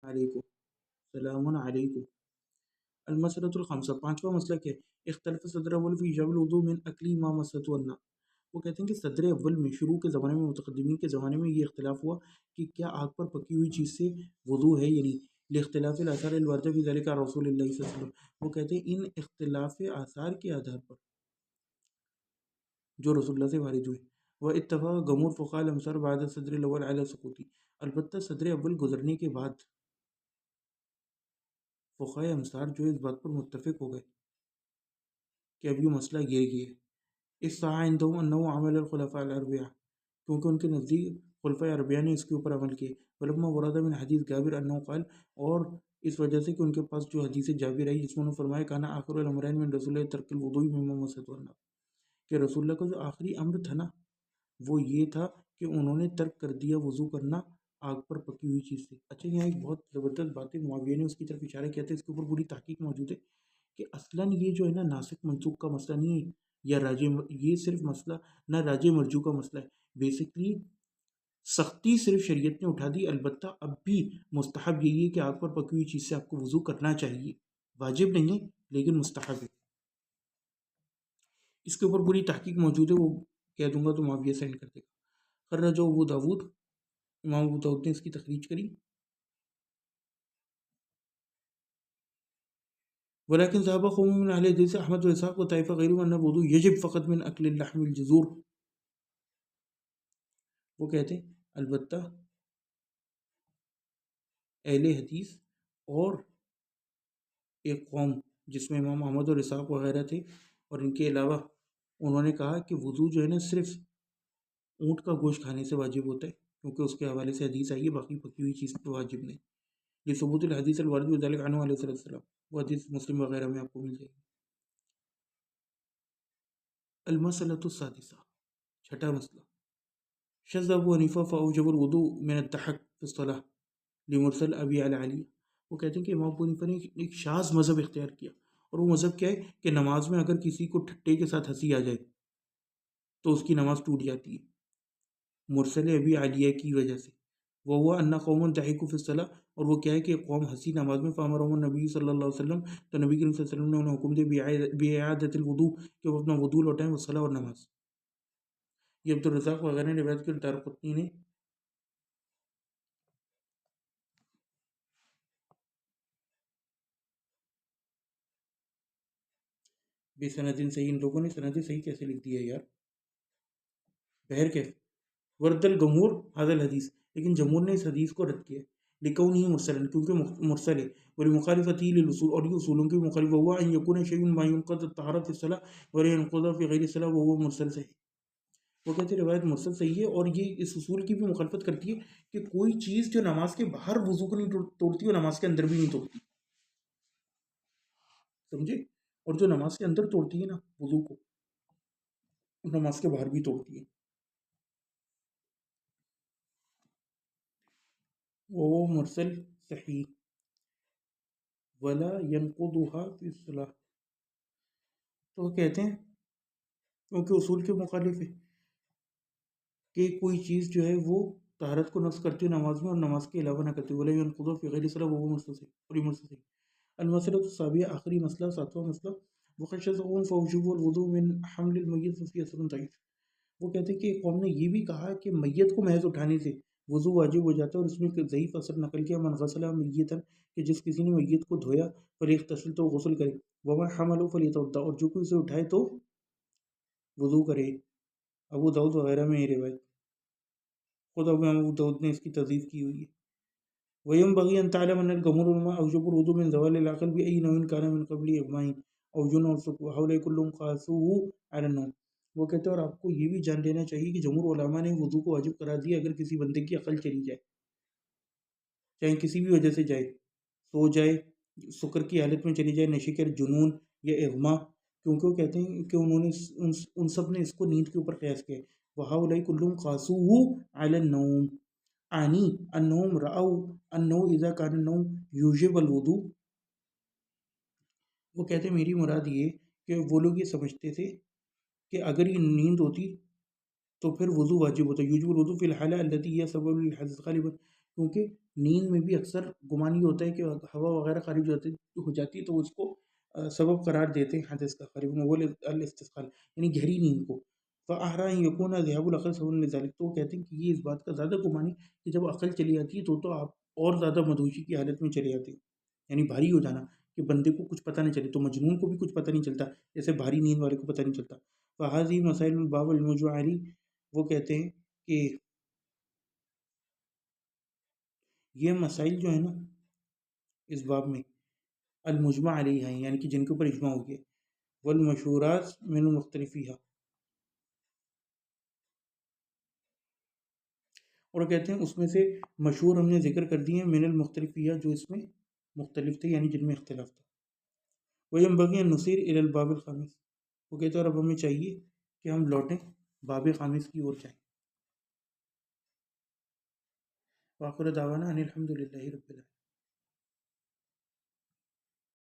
علیکم السلام علیکم المسلۃ الخامسہ، پانچواں مسئلہ کیا ہے؟ اختلاف صدر اول فی ایجاب الوضوء من اکلی ما مسۃ النار۔ وہ کہتے ہیں کہ صدر اول میں، شروع کے زمانے میں، متقدمین کے زمانے میں یہ اختلاف ہوا کہ کیا آگ پر پکی ہوئی چیز سے وضو ہے یا نہیں، لاختلاف الاثار الواردہ فی ذلک عن رسول اللہ صلی اللہ علیہ وسلم۔ وہ کہتے ہیں ان اختلاف آثار کے آدھار پر جو رسول اللہ سے وارد ہوئے، وہ اتفاق جمہور فقہاء الامصار بعد صدر الاول علی سقوطی، البتہ صدر اول گزرنے کے بعد فقہائے امصار جو اس بات پر متفق ہو گئے کہ اب یہ مسئلہ یہ ہے۔ اس صحیح عندهم انه عمل الخلفاء الاربعہ، کیونکہ ان کے نزدیک خلفاء اربعہ نے اس کے اوپر عمل کیے۔ ولما ورد من حدیث جابر انه قال، اور اس وجہ سے کہ ان کے پاس جو حدیث جابر آئی جس میں انہوں نے فرمایا کانا آخر الامرین من رسول اللہ ترک الوضوء مما مسۃ النار، کہ رسول اللہ کا جو آخری امر تھا نا وہ یہ تھا کہ انہوں نے ترک کر دیا وضو کرنا آگ پر پکی ہوئی چیز سے۔ اچھا، یہاں ایک بہت زبردست بات ہے، معاویہ نے اس کی طرف اشارہ کیا تھا، اس کے اوپر پوری تحقیق موجود ہے کہ اصلاً یہ جو ہے نا ناسخ منسوخ کا مسئلہ نہیں ہے، یا راجع، یہ صرف مسئلہ نہ راجع مرجو کا مسئلہ ہے۔ بیسکلی سختی صرف شریعت نے اٹھا دی، البتہ اب بھی مستحب یہی ہے کہ آگ پر پکی ہوئی چیز سے آپ کو وضو کرنا چاہیے، واجب نہیں ہے لیکن مستحب ہے۔ اس کے اوپر پوری تحقیق موجود ہے، وہ کہہ دوں گا تو معاویہ سینڈ کر دے گا۔ خرج ابو داود، امام ابو داود نے اس کی تخریج کری۔ ولكن ذهب قوم من اهل الحديث احمد واسحاق وطائفه غيرهم ان الوضوء يجب فقط من اكل اللحم الجزور۔ وہ کہتے ہیں البتہ اہل حدیث اور ایک قوم جس میں امام احمد اور اسحاق وغیرہ تھے اور ان کے علاوہ انہوں نے کہا کہ وضو جو ہے نا صرف اونٹ کا گوشت کھانے سے واجب ہوتا ہے، کیونکہ اس کے حوالے سے حدیث آئی ہے، باقی پکی ہوئی چیز پہ واجب نہیں۔ یہ ثبوت الحدیث الوارد بذلك عنہ علیہ السلام، وہ حدیث مسلم وغیرہ میں آپ کو مل جائے گی۔ المسألۃ السادسہ، چھٹا مسئلہ، شذ ابو حنیفہ فاوجب الوضوء من الضحك في الصلاة لمرسل ابی علی۔ وہ کہتے ہیں کہ امام ابو حنیفہ نے ایک شاذ مذہب اختیار کیا، اور وہ مذہب کیا ہے کہ نماز میں اگر کسی کو ٹھٹے کے ساتھ ہنسی آ جائے تو اس کی نماز ٹوٹ جاتی ہے، مرسل ابی علیہ کی وجہ سے۔ وہ ہوا ان قوم ضحکوا فی الصلاۃ، اور وہ کیا ہے کہ قوم ہنسی نماز میں، فامرهم النبی صلی اللہ علیہ وسلم، تو نبی کریم صلی اللہ علیہ وسلم نے انہیں حکم دیا باعادۃ الوضوء، کہ وہ اپنا وضو لوٹائیں، والصلاۃ، اور نماز۔ یہ عبدالرزاق وغیرہ نے روایت کی، دارقطنی نے بے سند صحیح، ان لوگوں نے سند صحیح کیسے لکھ دیا یار، بہر کیف ورد الجمہور هذا الحدیث، لیکن جمہور نے اس حدیث کو رد کیا، لکون ہی مرسل، کیونکہ مرسل ہے، ولمخالفتی للاصول، اور یہ اصولوں کی مخالف ہوا، ان یکون شیء ما ينقض الطہارۃ فی الصلاۃ ولا ينقض فی غیر الصلاۃ وهو مرسل صحیح۔ وہ کہتے ہیں روایت مرسل صحیح ہے، اور یہ اس اصول کی بھی مخالفت کرتی ہے کہ کوئی چیز جو نماز کے باہر وضو کو نہیں توڑتی وہ نماز کے اندر بھی نہیں توڑتی، سمجھے؟ اور جو نماز کے اندر توڑتی ہے نا وضو کو، نماز کے باہر بھی توڑتی ہے، وہ مرسل صحیح۔ ولا ينقضها فی الصلاۃ، تو وہ کہتے ہیں کیونکہ اصول کے مخالف ہے کہ کوئی چیز جو ہے وہ طہارت کو نقص کرتی ہے نماز میں، اور نماز کے علاوہ نہ کرتی، ولا ينقض فی غیر الصلاۃ وهو مرسل صحیح، اور یہ مرسل صحیح۔ المسألۃ السابعہ، آخری مسئلہ، ساتواں مسئلہ، وخشذ قوم فوجب الوضوء من حمل المیت ففی اثر ضعیف۔ وہ کہتے ہیں کہ قوم نے یہ بھی کہا کہ میت کو محض اٹھانے سے وضو واجب ہو جاتا ہے، اور اس میں ایک ضعیف اثر نقل کیا، من غسل میتا، کہ جس کسی نے میت کو دھویا فلیغتسل، تو غسل کرے، ومن حملہ فلیتوضا، اور جو کوئی اسے اٹھائے تو وضو کرے۔ ابو داؤد وغیرہ میں یہ روایت، خود ابو داؤد نے اس کی تضعیف کی ہوئی ہے۔ وينبغي أن تعلم أن الجمهور العلماء أوجبوا الوضوء من زوال العقل بأي نوع كان من قبل إغماء أو جنون أو سكر، وهؤلاء كلهم قاسوه على النوم۔ وہ کہتے ہیں اور آپ کو یہ بھی جان لینا چاہیے کہ جمہور علماء نے وضو کو واجب قرار دیا اگر کسی بندے کی عقل چلی جائے، چاہے کسی بھی وجہ سے جائے، سو جائے، سکر کی حالت میں چلی جائے، نشے کے جنون یا اغما، کیونکہ وہ کہتے ہیں کہ انہوں نے ان سب نے اس کو نیند کے اوپر قیاس کیا۔ وہؤلاء كلهم قاسوه على النوم، عنی النوم رأوا انه اذا كان النوم یوجب الوضوء۔ وہ کہتے ہیں میری مراد یہ کہ وہ لوگ یہ سمجھتے تھے کہ اگر یہ نیند ہوتی تو پھر وضو واجب ہوتا، یوجب الوضوء فی الحالہ التي هي سبب للحدث غالبا، کیونکہ نیند میں بھی اکثر گمان یہ ہوتا ہے کہ ہوا وغیرہ خارج ہو جاتی ہے تو اس کو سبب قرار دیتے ہیں حدث کا، خارج وہ الاستسقال یعنی گہری نیند کو. فأحرى أن يكون ذهاب العقل سببا لذلك، تو کہتے ہیں کہ یہ اس بات کا زیادہ گمان ہے کہ جب عقل چلی جاتی ہے تو آپ اور زیادہ مدہوشی کی حالت میں چلے جاتے ہیں، یعنی بھاری ہو جانا کہ بندے کو کچھ پتہ نہیں چلے، تو مجنون کو بھی کچھ پتہ نہیں چلتا جیسے بھاری نیند والے کو پتہ نہیں چلتا. فهذه مسائل الباب الموجوع علی، وہ کہتے ہیں کہ یہ مسائل جو ہیں نا اس باب میں المجمع علیہ ہیں، یعنی کہ جن کے اوپر اجماع ہو گیا. والمشہورات من مختلفیہ، اور کہتے ہیں اس میں سے مشہور ہم نے ذکر کر دی ہیں من المختلفیہ جو اس میں مختلف تھے یعنی جن میں اختلاف تھا. وینبغی ان نصیر الی الباب الخامس، وہ کہتے ہیں اور اب ہمیں چاہیے کہ ہم لوٹیں باب خامس کی اور جائیں. وآخر دعوانا ان الحمد للہ رب العالمین.